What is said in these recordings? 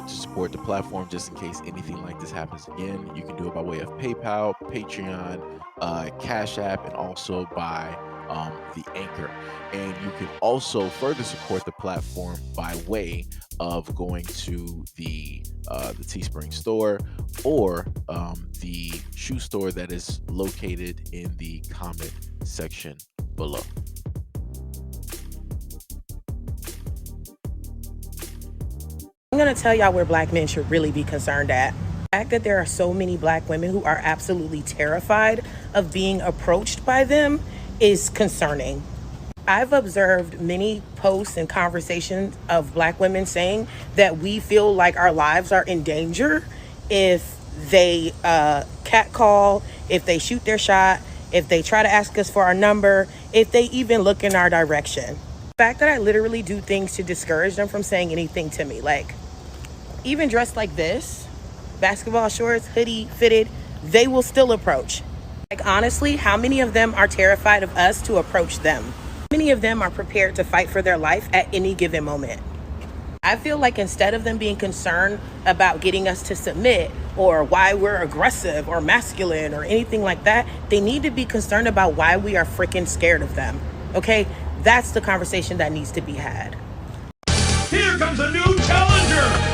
want to support the platform just in case anything like this happens again, you can do it by way of PayPal, Patreon, Cash App, and also by the Anchor. And you can also further support the platform by way of going to the Teespring store or the shoe store that is located in the comment section below. I'm going to tell y'all where black men should really be concerned at. The fact that there are so many black women who are absolutely terrified of being approached by them is concerning. I've observed many posts and conversations of black women saying that we feel like our lives are in danger if they catcall, if they shoot their shot, if they try to ask us for our number, if they even look in our direction. The fact that I literally do things to discourage them from saying anything to me, like even dressed like this, basketball shorts, hoodie, fitted, they will still approach. Like honestly, how many of them are terrified of us to approach them? Many of them are prepared to fight for their life at any given moment. I feel like instead of them being concerned about getting us to submit or why we're aggressive or masculine or anything like that, they need to be concerned about why we are freaking scared of them. Okay? That's the conversation that needs to be had. Here comes a new challenger!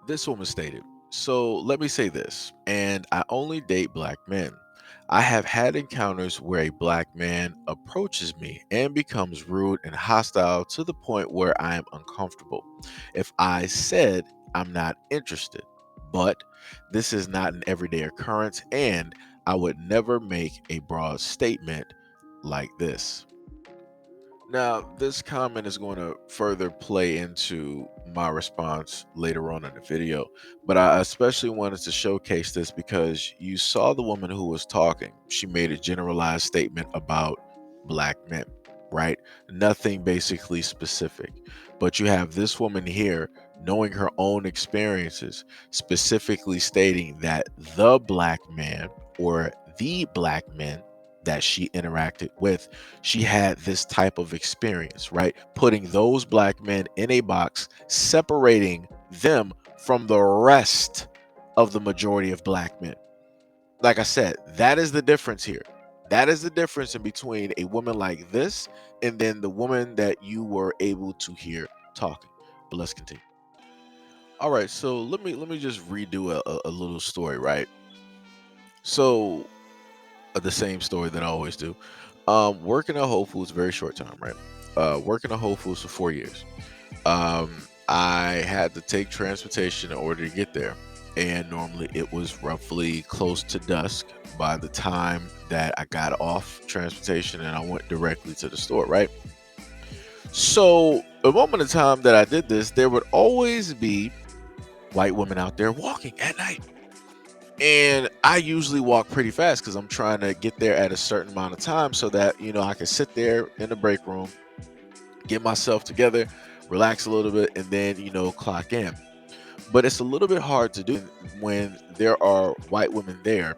This woman stated, "So let me say this, and I only date black men. I have had encounters where a black man approaches me and becomes rude and hostile to the point where I am uncomfortable. If I said I'm not interested, but this is not an everyday occurrence, and I would never make a broad statement like this." Now, this comment is going to further play into my response later on in the video, but I especially wanted to showcase this because you saw the woman who was talking. She made a generalized statement about black men, right? Nothing basically specific. But you have this woman here knowing her own experiences, specifically stating that the black man or the black men that she interacted with, she had this type of experience, right? Putting those black men in a box, separating them from the rest of the majority of black men. Like I said, that is the difference here. That is the difference in between a woman like this and then the woman that you were able to hear talking. But let's continue. All right, so let me just redo a little story, right? So the same story that I always do. Working at Whole Foods, very short time, right? Working at Whole Foods for 4 years. I had to take transportation in order to get there, and normally it was roughly close to dusk by the time that I got off transportation and I went directly to the store, right? So the moment of time that I did this, there would always be white women out there walking at night. And I usually walk pretty fast because I'm trying to get there at a certain amount of time so that, I can sit there in the break room, get myself together, relax a little bit, and then, clock in. But it's a little bit hard to do when there are white women there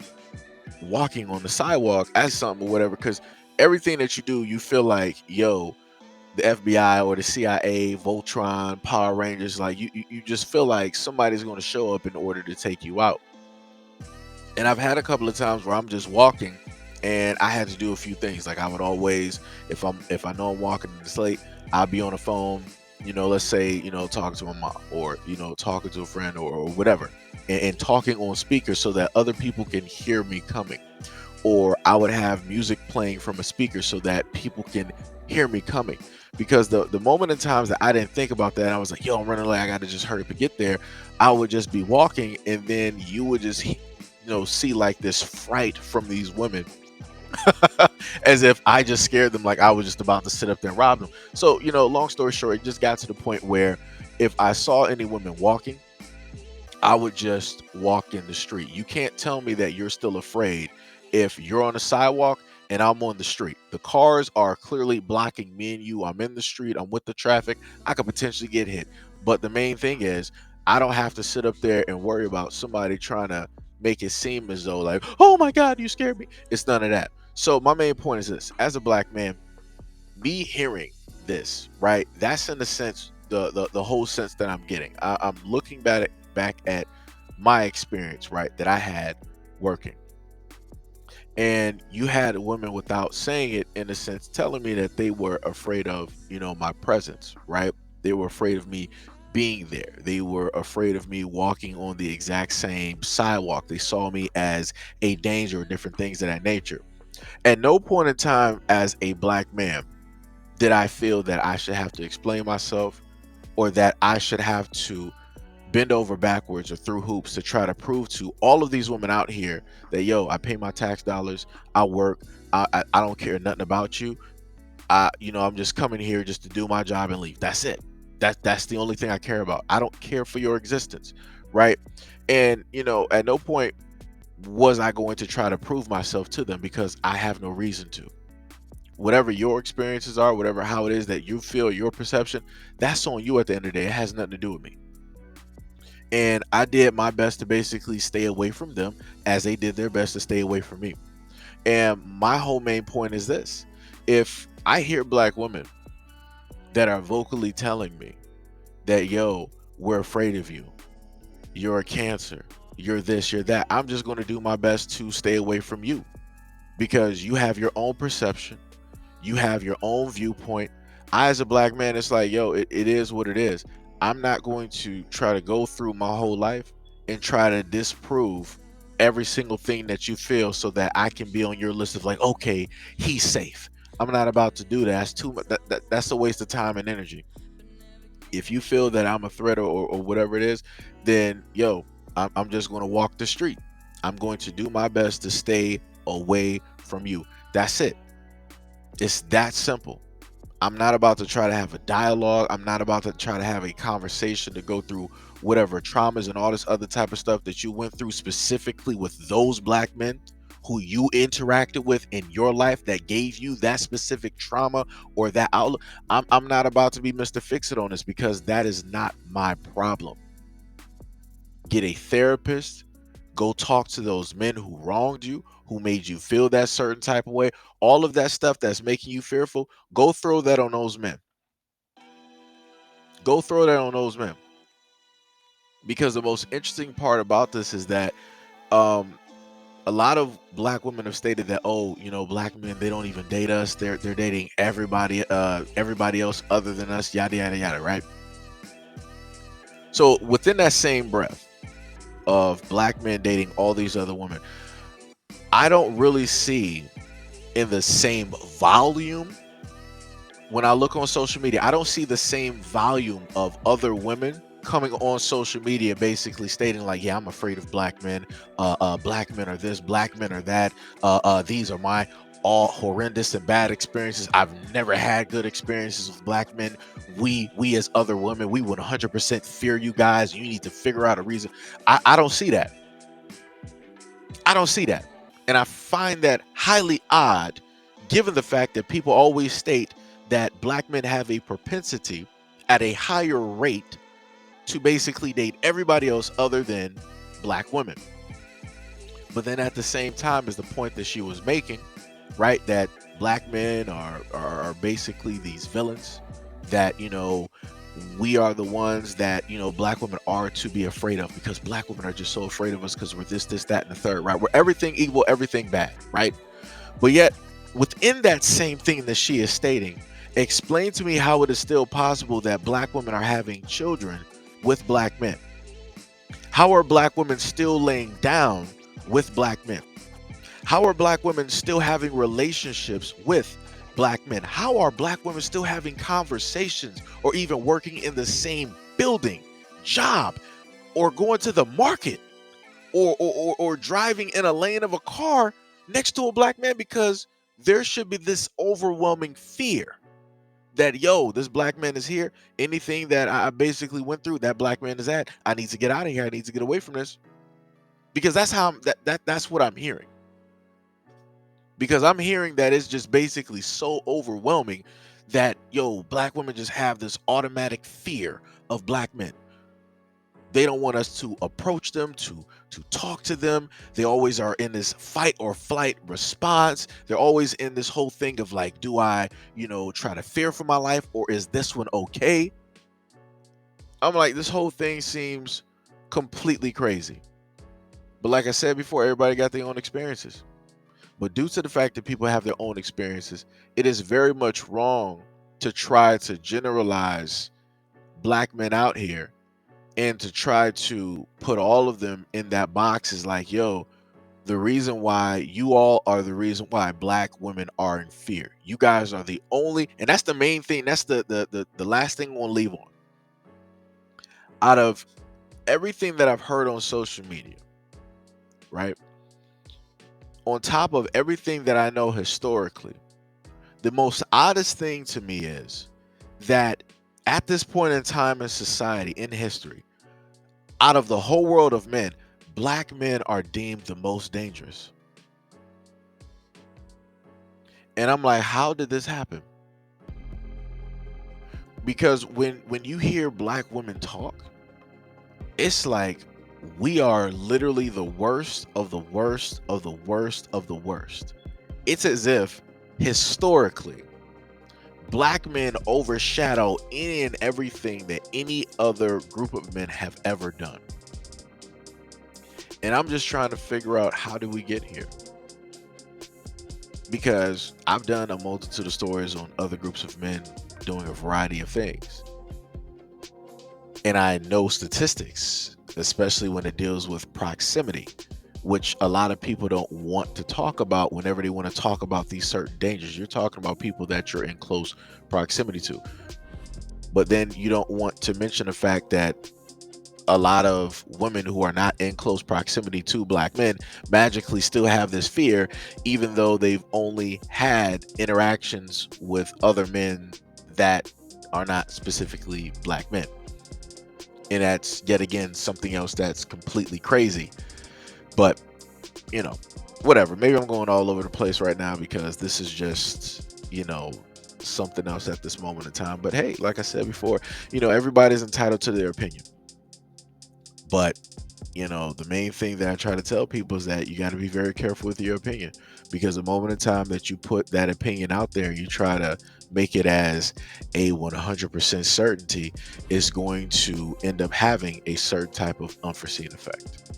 walking on the sidewalk as something or whatever, because everything that you do, you feel like, yo, the FBI or the CIA, Voltron, Power Rangers, like you just feel like somebody's going to show up in order to take you out. And I've had a couple of times where I'm just walking and I had to do a few things. Like I would always, if I know I'm walking and it's late, I'll be on the phone, let's say, talking to my mom or, talking to a friend or whatever, and talking on speaker so that other people can hear me coming. Or I would have music playing from a speaker so that people can hear me coming. Because the moment in times that I didn't think about that, I was like, yo, I'm running late, I got to just hurry up and get there. I would just be walking and then you would just see like this fright from these women as if I just scared them, like I was just about to sit up there and rob them. So, long story short, it just got to the point where if I saw any women walking, I would just walk in the street. You can't tell me that you're still afraid if you're on the sidewalk and I'm on the street. The cars are clearly blocking me and you. I'm in the street, I'm with the traffic, I could potentially get hit. But the main thing is, I don't have to sit up there and worry about somebody trying to make it seem as though like, oh my God, you scared me. It's none of that. So my main point is this: as a black man, me hearing this, right, that's in a sense the whole sense that I'm getting. I'm looking back at my experience, right, that I had working. And you had women, without saying it, in a sense, telling me that they were afraid of, my presence, right? They were afraid of me being there. They were afraid of me walking on the exact same sidewalk. They saw me as a danger, or different things of that nature. At no point in time, as a black man, did I feel that I should have to explain myself, or that I should have to bend over backwards or through hoops to try to prove to all of these women out here that, yo, I pay my tax dollars, I work, I don't care nothing about you. I'm just coming here just to do my job and leave. That's it. That's the only thing I care about. I don't care for your existence, right? And at no point was I going to try to prove myself to them, because I have no reason to. Whatever your experiences are, whatever how it is that you feel, your perception, that's on you at the end of the day. It has nothing to do with me. And I did my best to basically stay away from them, as they did their best to stay away from me. And my whole main point is this: if I hear black women that are vocally telling me that, yo, we're afraid of you, you're a cancer, you're this, you're that, I'm just going to do my best to stay away from you, because you have your own perception, you have your own viewpoint. I, as a black man, it's like, yo, it is what it is. I'm not going to try to go through my whole life and try to disprove every single thing that you feel, so that I can be on your list of, like, okay, he's safe. I'm not about to do that. That's too much. That's a waste of time and energy. If you feel that I'm a threat, or whatever it is, then, yo, I'm just going to walk the street. I'm going to do my best to stay away from you. That's it. It's that simple. I'm not about to try to have a dialogue. I'm not about to try to have a conversation to go through whatever traumas and all this other type of stuff that you went through, specifically with those black men who you interacted with in your life that gave you that specific trauma or that outlook. I'm not about to be Mr. Fix It on this, because that is not my problem. Get a therapist. Go talk to those men who wronged you, who made you feel that certain type of way. All of that stuff that's making you fearful, go throw that on those men. Go throw that on those men. Because the most interesting part about this is that, um, a lot of black women have stated that, oh, black men, they don't even date us. They're dating everybody else other than us, yada yada yada, right? So within that same breath of black men dating all these other women, I don't really see, in the same volume, when I look on social media, I don't see the same volume of other women coming on social media basically stating, like, yeah, I'm afraid of black men. Black men are this, black men are that. These are my all horrendous and bad experiences. I've never had good experiences with black men. We as other women, we would 100% fear you guys. You need to figure out a reason. I don't see that. I don't see that. And I find that highly odd, given the fact that people always state that black men have a propensity at a higher rate to basically date everybody else other than black women. But then at the same time, is the point that she was making, right? That black men are basically these villains, that, we are the ones that, black women are to be afraid of, because black women are just so afraid of us because we're this, that, and the third, right? We're everything evil, everything bad, right? But yet, within that same thing that she is stating, explain to me how it is still possible that black women are having children with black men. How are black women still laying down with black men? How are black women still having relationships with black men? How are black women still having conversations, or even working in the same building, job, or going to the market, or driving in a lane of a car next to a black man? Because there should be this overwhelming fear that, yo, this black man is here. Anything that I basically went through, that black man is at. I need to get out of here. I need to get away from this, because that's how that's what I'm hearing. Because I'm hearing that it's just basically so overwhelming that, yo, black women just have this automatic fear of black men. They don't want us to approach them, to talk to them. They always are in this fight or flight response. They're always in this whole thing of, like, do I, try to fear for my life, or is this one okay? I'm like, this whole thing seems completely crazy. But like I said before, everybody got their own experiences. But due to the fact that people have their own experiences, it is very much wrong to try to generalize black men out here and to try to put all of them in that box is like, yo, the reason why you all are the reason why black women are in fear. You guys are the only, and that's the main thing. That's the last thing we'll leave on. Out of everything that I've heard on social media, right? On top of everything that I know historically, the most oddest thing to me is that at this point in time in society, in history, out of the whole world of men, black men are deemed the most dangerous. And I'm like, how did this happen? Because when you hear black women talk, it's like we are literally the worst of the worst of the worst of the worst. It's as if historically black men overshadow any and everything that any other group of men have ever done. And I'm just trying to figure out, how did we get here? Because I've done a multitude of stories on other groups of men doing a variety of things. And I know statistics, especially when it deals with proximity, which a lot of people don't want to talk about whenever they want to talk about these certain dangers. You're talking about people that you're in close proximity to. But then you don't want to mention the fact that a lot of women who are not in close proximity to black men magically still have this fear, even though they've only had interactions with other men that are not specifically black men. And that's yet again something else that's completely crazy. But, you know, whatever. Maybe I'm going all over the place right now because this is just, something else at this moment in time. But hey, like I said before, everybody's entitled to their opinion. But, the main thing that I try to tell people is that you got to be very careful with your opinion, because the moment in time that you put that opinion out there, you try to make it as a 100% certainty, is going to end up having a certain type of unforeseen effect.